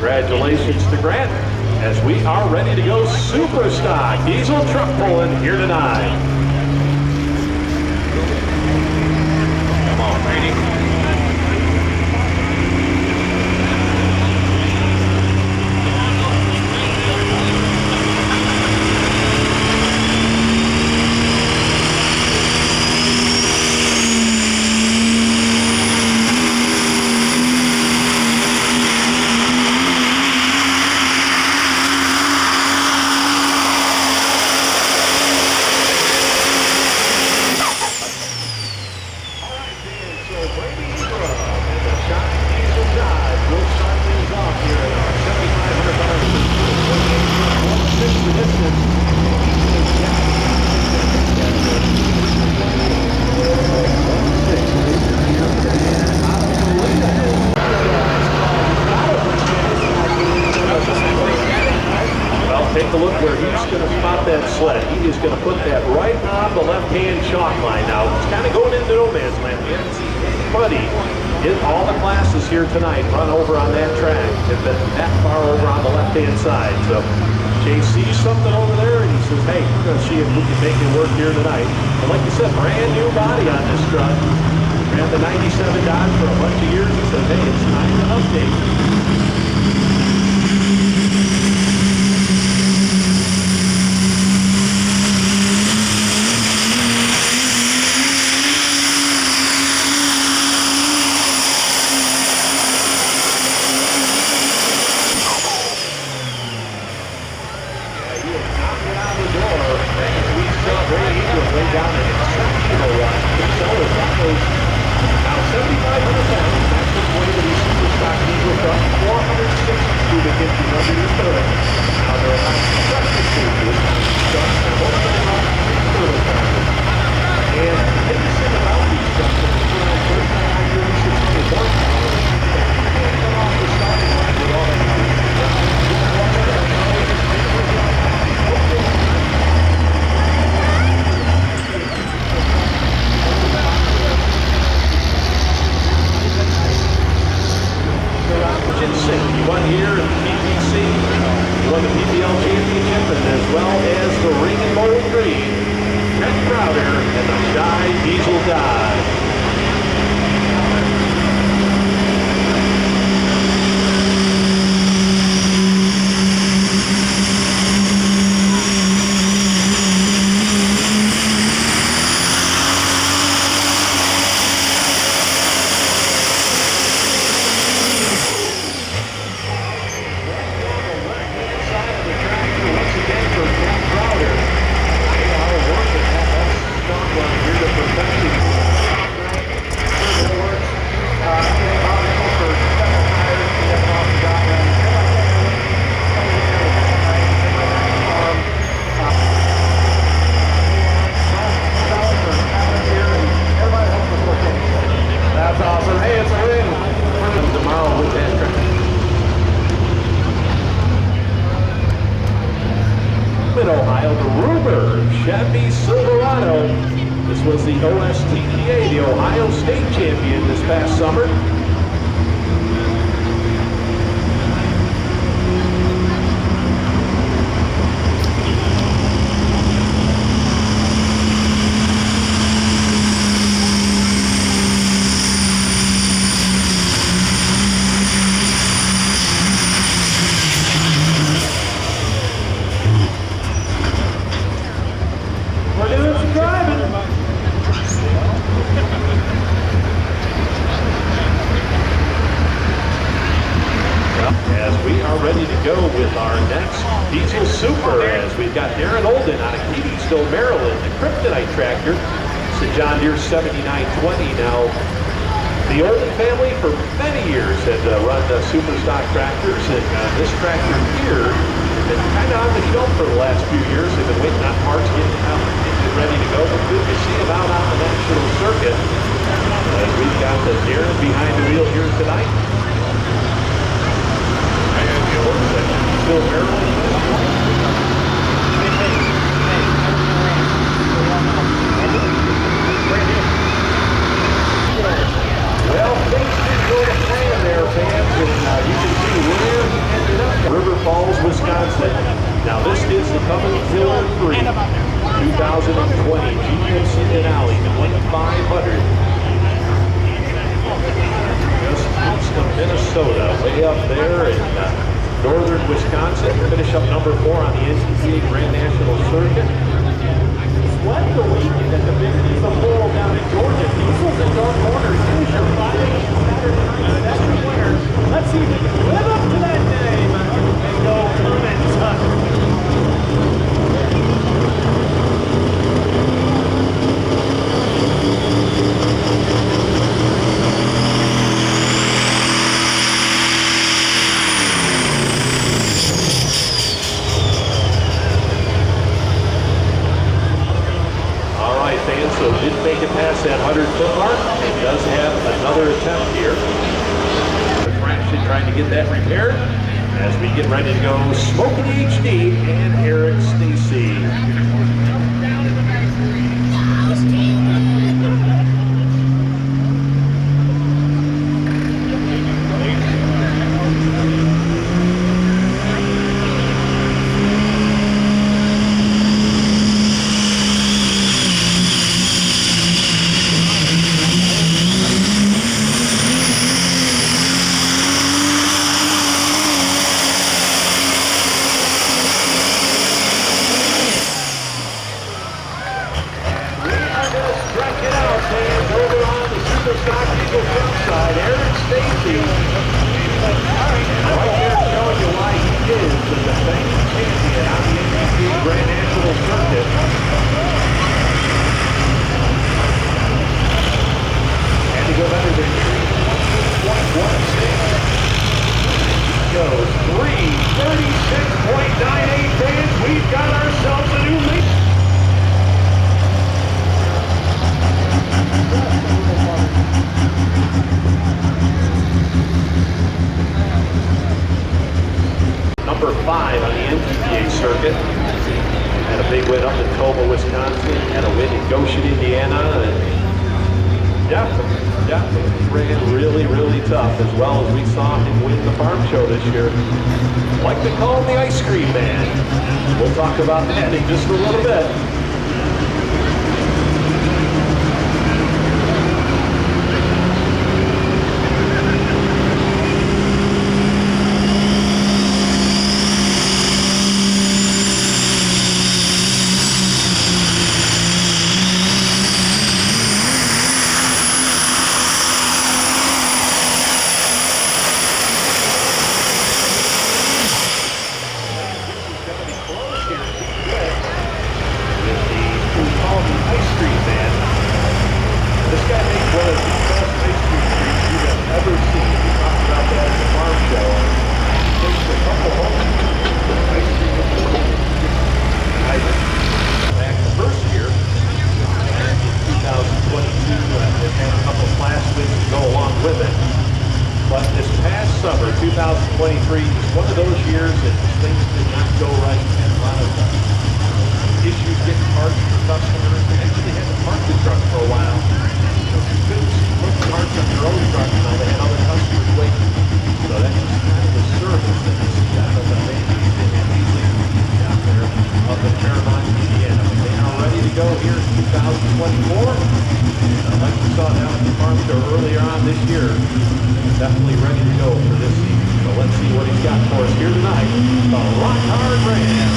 Congratulations to Grant as we are ready to go super stock diesel truck pulling here tonight. Come on, Brady. Take a look where he's going to spot that sled. He is going to put that right on the left-hand chalk line. Now, it's kind of going into no man's land. We haven't seen anybody in all the classes here tonight run over on that track. Have been that far over on the left-hand side. So, Jay sees something over there, and he says, hey, we're going to see if we can make it work here tonight. And like you said, brand new body on this truck. Ran the 97 Dodge for a bunch of years and said, hey, it's time to update. This was the OSTDA, the Ohio State champion this past summer. We're doing some driving. As we are ready to go with our next diesel super, as we've got Darren Olden out of Keedysville, Maryland, the Kryptonite tractor. It's a John Deere 7920. Now, the Olden family for many years had run super stock tractors, and this tractor here has been kind of on the shelf for the last few years. They've been waiting on parts, getting out, getting it ready to go. But good to see them out on the national circuit. As we've got the Darren behind the wheel here tonight. Still Maryland. Well, things didn't go to plan there, fans, and you can see where Wisconsin. Now this is the Cummins Hill 3 2020 GMC Denali 2500. Just east of Minnesota, way up there in northern Wisconsin. Finish up number 4 on the NCCA Grand National Circuit. What the weekend at the Big Piece of Bowl down in Georgia. Diesels and Dark Corners. Here's your Friday and Saturday night extra winner. Let's see if we can live up to that name and go cummins. So didn't make it past that 100-foot mark. It does have another attempt here. Fraction trying to get that repaired as we get ready to go. Smokey HD and Eric Stacy. Number 5 on the NCCA circuit. Had a big win up in Toma, Wisconsin. Had a win in Goshen, Indiana. And definitely ran really tough, as well as we saw him win the farm show this year. Like to call him the ice cream man. We'll talk about that in just a little bit. But this past summer, 2023, is one of those years that things did not go right. And a lot of issues getting parts for customers. They actually had to park the truck for a while. So you couldn't put parts on your own truck, now they had other customers waiting. So that's just kind of the service that this kind of amazing and easily out there up in Paramount, Indiana. But they are ready to go here in 2024. Like we saw down at the farm show earlier on this year, definitely ready to go for this season. So let's see what he's got for us here tonight. The Rock Hard Ram.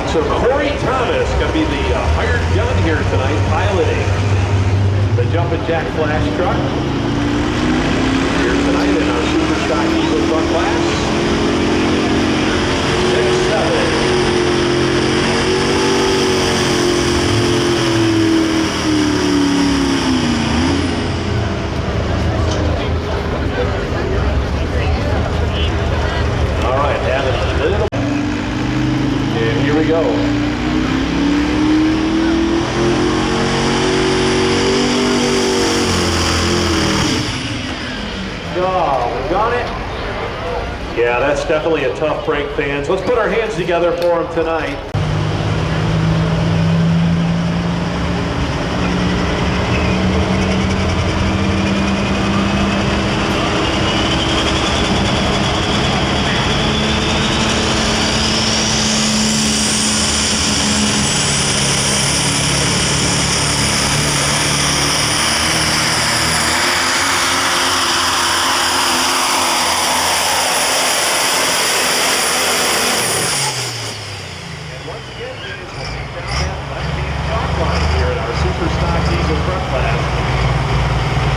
So Corey Thomas going to be the hired gun here tonight, piloting the Jumpin' Jack Flash truck here tonight in our Super Stock Eagle truck class. 6-7. that's definitely a tough break, fans. Let's put our hands together for him tonight.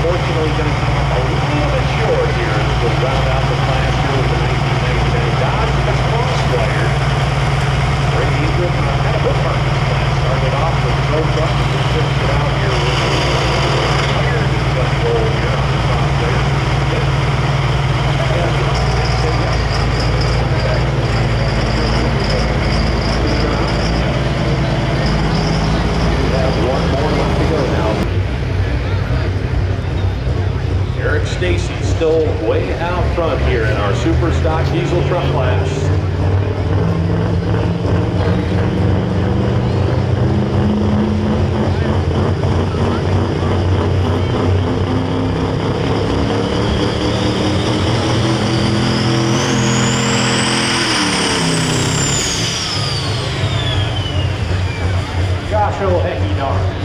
Unfortunately, going to come up a little bit short here as we'll round out the class here with the 1999 Dodge. That's cross-wired. Ray Ingram had a bookmark this class. Started off with the road truck and just finished it out here with the iron gun roll here on the cross-wired. We have one more left to go now. Eric Stacy still way out front here in our super stock diesel truck class. Josh O'Hecky-Nark.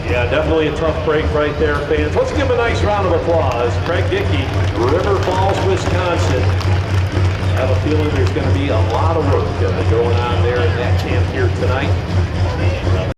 Yeah, definitely a tough break right there, fans. Let's give him a nice round of applause. Craig Dickey, River Falls, Wisconsin. I have a feeling there's going to be a lot of work going on there in that camp here tonight.